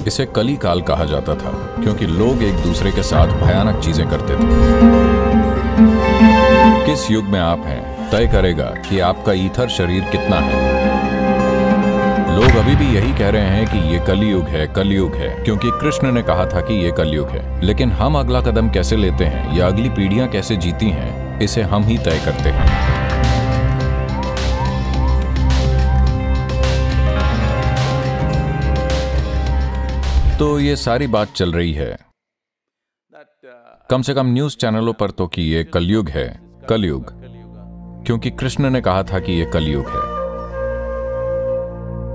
इसे कली काल कहा जाता था क्योंकि लोग एक दूसरे के साथ भयानक चीजें करते थे। किस युग में आप हैं तय करेगा कि आपका ईथर शरीर कितना है। लोग अभी भी यही कह रहे हैं कि ये कलयुग है, कलयुग है, क्योंकि कृष्ण ने कहा था कि ये कलयुग है। लेकिन हम अगला कदम कैसे लेते हैं या अगली पीढ़ियां कैसे जीती हैं, इसे हम ही तय करते हैं। तो ये सारी बात चल रही है कम से कम न्यूज चैनलों पर तो कि ये कलयुग है, कलयुग, क्योंकि कृष्ण ने कहा था कि ये कलयुग है।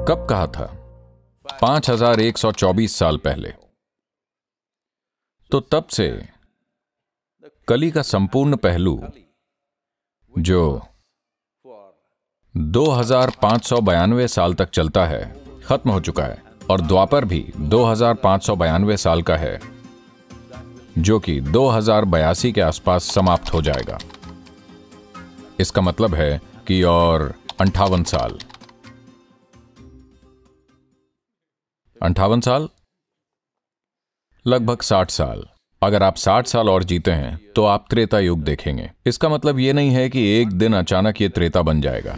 कब कहा था? 5124 साल पहले। तो तब से कली का संपूर्ण पहलू जो 2592 साल तक चलता है खत्म हो चुका है, और द्वापर भी 2592 साल का है, जो कि 2082 के आसपास समाप्त हो जाएगा। इसका मतलब है कि और 58 साल, 58 साल, लगभग 60 साल। अगर आप 60 साल और जीते हैं तो आप त्रेता युग देखेंगे। इसका मतलब यह नहीं है कि एक दिन अचानक ये त्रेता बन जाएगा।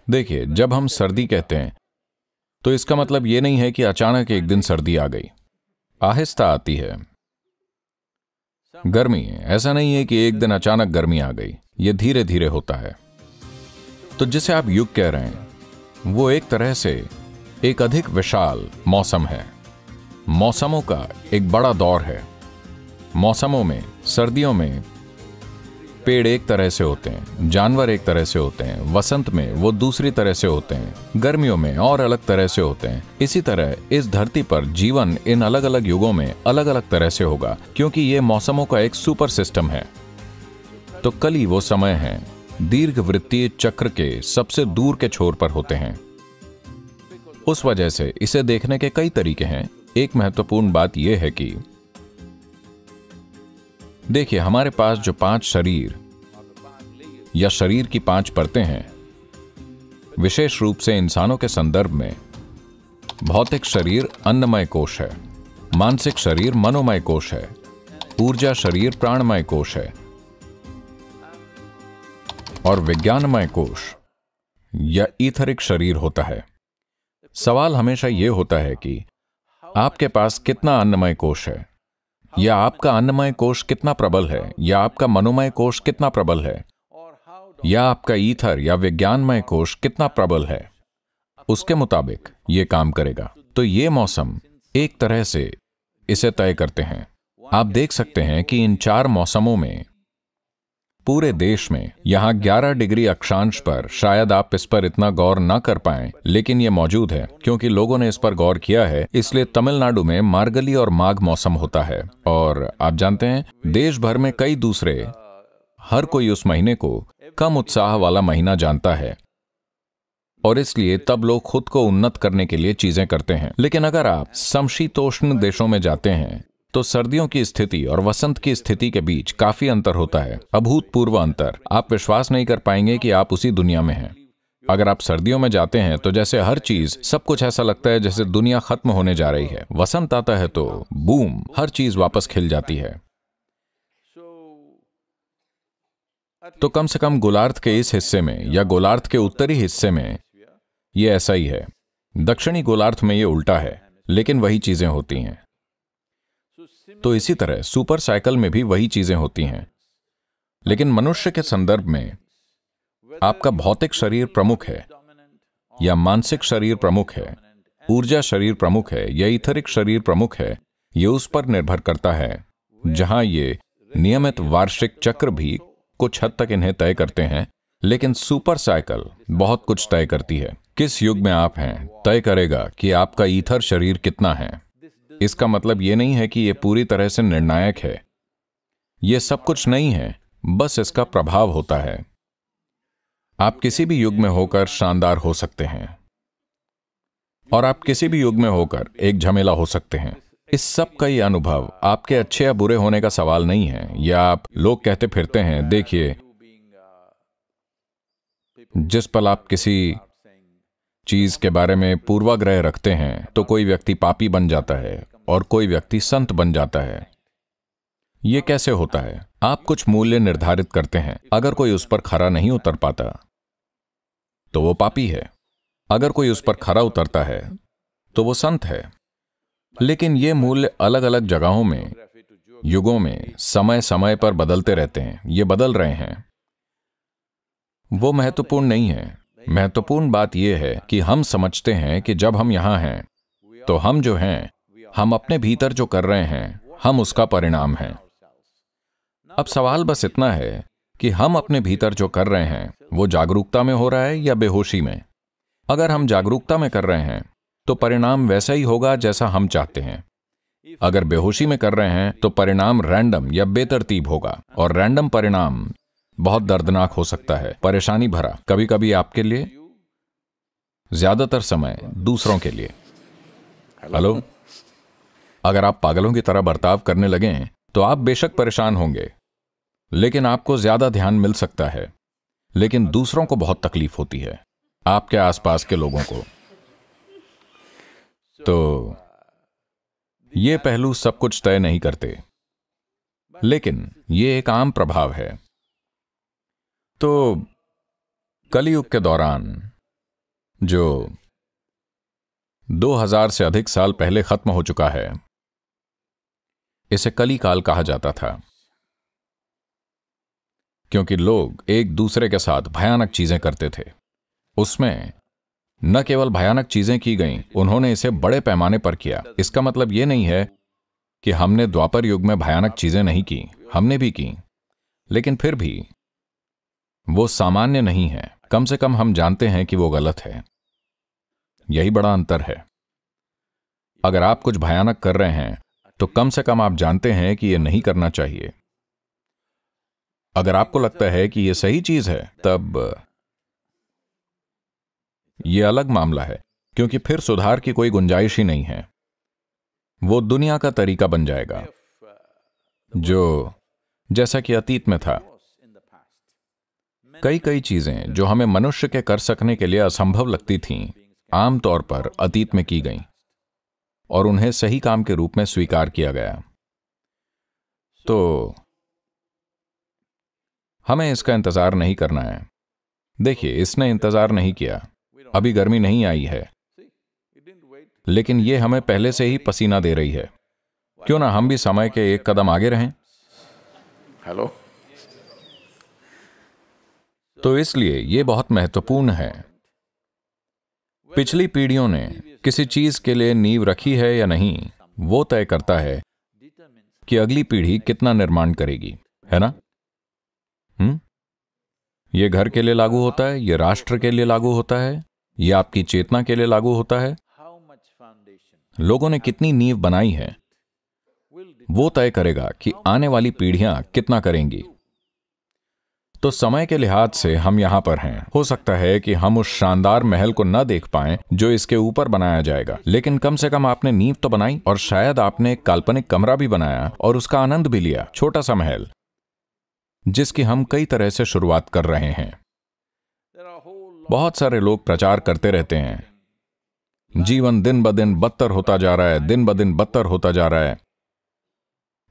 देखिए, जब हम सर्दी कहते हैं तो इसका मतलब यह नहीं है कि अचानक एक दिन सर्दी आ गई, आहिस्ता आती है। गर्मी, ऐसा नहीं है कि एक दिन अचानक गर्मी आ गई, यह धीरे धीरे होता है। तो जिसे आप युग कह रहे हैं वो एक तरह से एक अधिक विशाल मौसम है। मौसमों का एक बड़ा दौर है। मौसमों में, सर्दियों में पेड़ एक तरह से होते हैं, जानवर एक तरह से होते हैं, वसंत में वो दूसरी तरह से होते हैं, गर्मियों में और अलग तरह से होते हैं। इसी तरह इस धरती पर जीवन इन अलग अलग युगों में अलग अलग तरह से होगा, क्योंकि ये मौसमों का एक सुपर सिस्टम है। तो कली वो समय है दीर्घवृत्तीय चक्र के सबसे दूर के छोर पर होते हैं। उस वजह से इसे देखने के कई तरीके हैं। एक महत्वपूर्ण बात यह है कि देखिए, हमारे पास जो 5 शरीर या शरीर की 5 परतें हैं, विशेष रूप से इंसानों के संदर्भ में भौतिक शरीर अन्नमय कोश है, मानसिक शरीर मनोमय कोश है, ऊर्जा शरीर प्राणमय कोश है और विज्ञानमय कोश या ईथरिक शरीर होता है। सवाल हमेशा यह होता है कि आपके पास कितना अन्नमय कोश है, या आपका अन्नमय कोश कितना प्रबल है, या आपका मनोमय कोश कितना प्रबल है, या आपका ईथर या विज्ञानमय कोश कितना प्रबल है। उसके मुताबिक यह काम करेगा। तो ये मौसम एक तरह से इसे तय करते हैं। आप देख सकते हैं कि इन 4 मौसमों में पूरे देश में यहां 11 डिग्री अक्षांश पर शायद आप इस पर इतना गौर ना कर पाएं, लेकिन यह मौजूद है क्योंकि लोगों ने इस पर गौर किया है। इसलिए तमिलनाडु में मार्गली और माघ मौसम होता है, और आप जानते हैं देश भर में कई दूसरे, हर कोई उस महीने को कम उत्साह वाला महीना जानता है, और इसलिए तब लोग खुद को उन्नत करने के लिए चीजें करते हैं। लेकिन अगर आप समशीतोष्ण देशों में जाते हैं तो सर्दियों की स्थिति और वसंत की स्थिति के बीच काफी अंतर होता है, अभूतपूर्व अंतर। आप विश्वास नहीं कर पाएंगे कि आप उसी दुनिया में हैं। अगर आप सर्दियों में जाते हैं तो जैसे हर चीज, सब कुछ ऐसा लगता है जैसे दुनिया खत्म होने जा रही है। वसंत आता है तो बूम, हर चीज वापस खिल जाती है। तो कम से कम गोलार्ध के इस हिस्से में या गोलार्ध के उत्तरी हिस्से में ये ऐसा ही है। दक्षिणी गोलार्ध में ये उल्टा है, लेकिन वही चीजें होती हैं। तो इसी तरह सुपर साइकिल में भी वही चीजें होती हैं, लेकिन मनुष्य के संदर्भ में आपका भौतिक शरीर प्रमुख है या मानसिक शरीर प्रमुख है, ऊर्जा शरीर प्रमुख है या ईथरिक शरीर प्रमुख है, ये उस पर निर्भर करता है। जहां ये नियमित वार्षिक चक्र भी कुछ हद तक इन्हें तय करते हैं, लेकिन सुपर साइकिल बहुत कुछ तय करती है। किस युग में आप हैं तय करेगा कि आपका ईथर शरीर कितना है। इसका मतलब यह नहीं है कि यह पूरी तरह से निर्णायक है। यह सब कुछ नहीं है, बस इसका प्रभाव होता है। आप किसी भी युग में होकर शानदार हो सकते हैं, और आप किसी भी युग में होकर एक झमेला हो सकते हैं। इस सब का ये अनुभव आपके अच्छे या बुरे होने का सवाल नहीं है। या आप लोग कहते फिरते हैं, देखिए, जिस पल आप किसी चीज के बारे में पूर्वाग्रह रखते हैं तो कोई व्यक्ति पापी बन जाता है और कोई व्यक्ति संत बन जाता है। यह कैसे होता है? आप कुछ मूल्य निर्धारित करते हैं, अगर कोई उस पर खरा नहीं उतर पाता तो वो पापी है, अगर कोई उस पर खरा उतरता है तो वो संत है। लेकिन ये मूल्य अलग अलग जगहों में, युगों में, समय समय पर बदलते रहते हैं। ये बदल रहे हैं, वो महत्वपूर्ण नहीं है। महत्वपूर्ण बात यह है कि हम समझते हैं कि जब हम यहां हैं तो हम जो हैं, हम अपने भीतर जो कर रहे हैं, हम उसका परिणाम हैं। अब सवाल बस इतना है कि हम अपने भीतर जो कर रहे हैं वो जागरूकता में हो रहा है या बेहोशी में। अगर हम जागरूकता में कर रहे हैं तो परिणाम वैसा ही होगा जैसा हम चाहते हैं। अगर बेहोशी में कर रहे हैं तो परिणाम रैंडम या बेतरतीब होगा, और रैंडम परिणाम बहुत दर्दनाक हो सकता है, परेशानी भरा, कभी कभी आपके लिए, ज्यादातर समय दूसरों के लिए। हेलो, अगर आप पागलों की तरह बर्ताव करने लगें तो आप बेशक परेशान होंगे, लेकिन आपको ज्यादा ध्यान मिल सकता है, लेकिन दूसरों को बहुत तकलीफ होती है, आपके आसपास के लोगों को। तो ये पहलू सब कुछ तय नहीं करते, लेकिन ये एक आम प्रभाव है। तो कलियुग के दौरान, जो 2000 से अधिक साल पहले खत्म हो चुका है, इसे कली काल कहा जाता था, क्योंकि लोग एक दूसरे के साथ भयानक चीजें करते थे। उसमें न केवल भयानक चीजें की गईं, उन्होंने इसे बड़े पैमाने पर किया। इसका मतलब यह नहीं है कि हमने द्वापर युग में भयानक चीजें नहीं की, हमने भी की, लेकिन फिर भी वो सामान्य नहीं है। कम से कम हम जानते हैं कि वो गलत है। यही बड़ा अंतर है। अगर आप कुछ भयानक कर रहे हैं तो कम से कम आप जानते हैं कि यह नहीं करना चाहिए। अगर आपको लगता है कि यह सही चीज है, तब यह अलग मामला है, क्योंकि फिर सुधार की कोई गुंजाइश ही नहीं है। वो दुनिया का तरीका बन जाएगा, जो जैसा कि अतीत में था। कई चीजें जो हमें मनुष्य के कर सकने के लिए असंभव लगती थीं, आमतौर पर अतीत में की गईं, और उन्हें सही काम के रूप में स्वीकार किया गया। तो हमें इसका इंतजार नहीं करना है। देखिए, इसने इंतजार नहीं किया, अभी गर्मी नहीं आई है, लेकिन यह हमें पहले से ही पसीना दे रही है। क्यों ना हम भी समय के एक कदम आगे रहें? हेलो। तो इसलिए यह बहुत महत्वपूर्ण है। पिछली पीढ़ियों ने किसी चीज के लिए नींव रखी है या नहीं, वो तय करता है कि अगली पीढ़ी कितना निर्माण करेगी, है ना? यह घर के लिए लागू होता है, यह राष्ट्र के लिए लागू होता है, यह आपकी चेतना के लिए लागू होता है। लोगों ने कितनी नींव बनाई है, वो तय करेगा कि आने वाली पीढ़ियां कितना करेंगी। तो समय के लिहाज से हम यहां पर हैं। हो सकता है कि हम उस शानदार महल को न देख पाएं जो इसके ऊपर बनाया जाएगा, लेकिन कम से कम आपने नींव तो बनाई, और शायद आपने एक काल्पनिक कमरा भी बनाया और उसका आनंद भी लिया, छोटा सा महल, जिसकी हम कई तरह से शुरुआत कर रहे हैं। बहुत सारे लोग प्रचार करते रहते हैं, जीवन दिन ब दिन बदतर होता जा रहा है, दिन ब दिन बदतर होता जा रहा है।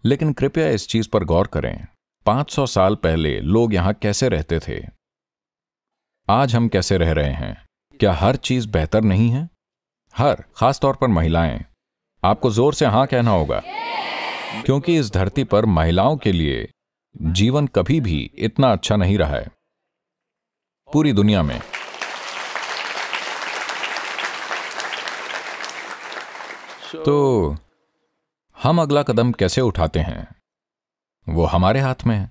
लेकिन कृपया इस चीज पर गौर करें, 500 साल पहले लोग यहां कैसे रहते थे, आज हम कैसे रह रहे हैं। क्या हर चीज बेहतर नहीं है? खासतौर पर महिलाएं। आपको जोर से हां कहना होगा, क्योंकि इस धरती पर महिलाओं के लिए जीवन कभी भी इतना अच्छा नहीं रहा है पूरी दुनिया में। तो हम अगला कदम कैसे उठाते हैं, वो हमारे हाथ में है।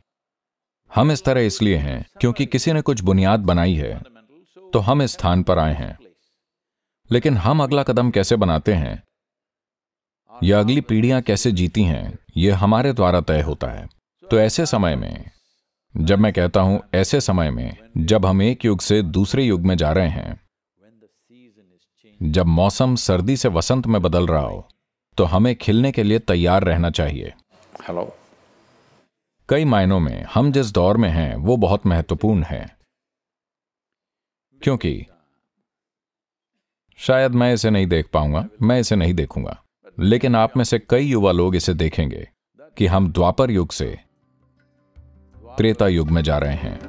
हम इस तरह इसलिए हैं क्योंकि किसी ने कुछ बुनियाद बनाई है, तो हम इस स्थान पर आए हैं। लेकिन हम अगला कदम कैसे बनाते हैं, या अगली पीढ़ियां कैसे जीती हैं, यह हमारे द्वारा तय होता है। तो ऐसे समय में, जब मैं कहता हूं ऐसे समय में, जब हम एक युग से दूसरे युग में जा रहे हैं, जब मौसम सर्दी से वसंत में बदल रहा हो, तो हमें खिलने के लिए तैयार रहना चाहिए। हेलो। कई मायनों में हम जिस दौर में हैं वो बहुत महत्वपूर्ण है, क्योंकि शायद मैं इसे नहीं देख पाऊंगा, मैं इसे नहीं देखूंगा, लेकिन आप में से कई युवा लोग इसे देखेंगे कि हम द्वापर युग से त्रेता युग में जा रहे हैं।